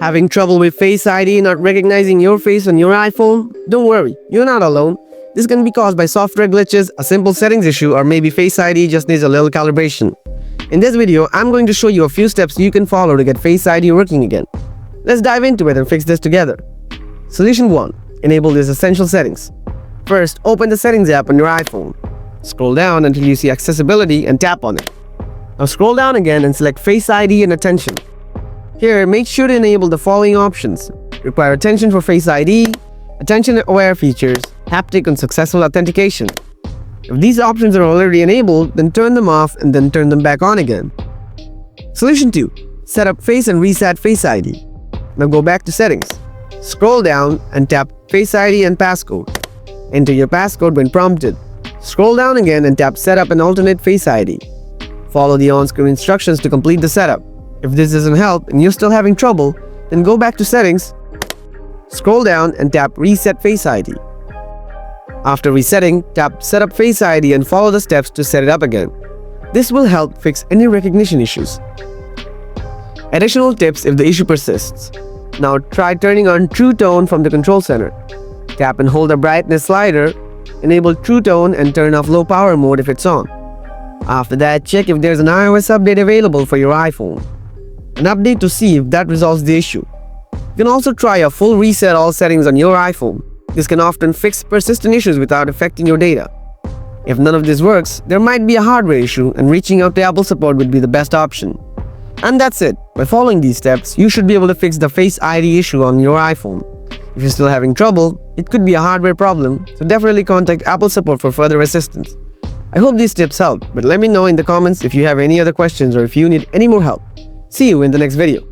Having trouble with Face ID not recognizing your face on your iPhone? Don't worry, you're not alone. This can be caused by software glitches, a simple settings issue, or maybe Face ID just needs a little calibration. In this video, I'm going to show you a few steps you can follow to get Face ID working again. Let's dive into it and fix this together. Solution 1. Enable these essential settings. First, open the Settings app on your iPhone. Scroll down until you see Accessibility and tap on it. Now scroll down again and select Face ID and Attention. Here, make sure to enable the following options: Require attention for Face ID, Attention-aware features, Haptic and successful authentication. If these options are already enabled, then turn them off and then turn them back on again. Solution 2. Set up Face and reset Face ID. Now go back to Settings. Scroll down and tap Face ID and Passcode. Enter your passcode when prompted. Scroll down again and tap Set up an alternate Face ID. Follow the on-screen instructions to complete the setup. If this doesn't help and you're still having trouble, then go back to Settings, scroll down and tap Reset Face ID. After resetting, tap Set up Face ID and follow the steps to set it up again. This will help fix any recognition issues. Additional tips if the issue persists. Now try turning on True Tone from the control center. Tap and hold the brightness slider, enable True Tone and turn off low power mode if it's on. After that, check if there's an iOS update available for your iPhone. An update to see if that resolves the issue. You can also try a full reset all settings on your iPhone. This can often fix persistent issues without affecting your data. If none of this works, there might be a hardware issue and reaching out to Apple support would be the best option. And that's it. By following these steps, you should be able to fix the Face ID issue on your iPhone. If you're still having trouble, it could be a hardware problem, so definitely contact Apple support for further assistance. I hope these tips help, but let me know in the comments if you have any other questions or if you need any more help. See you in the next video.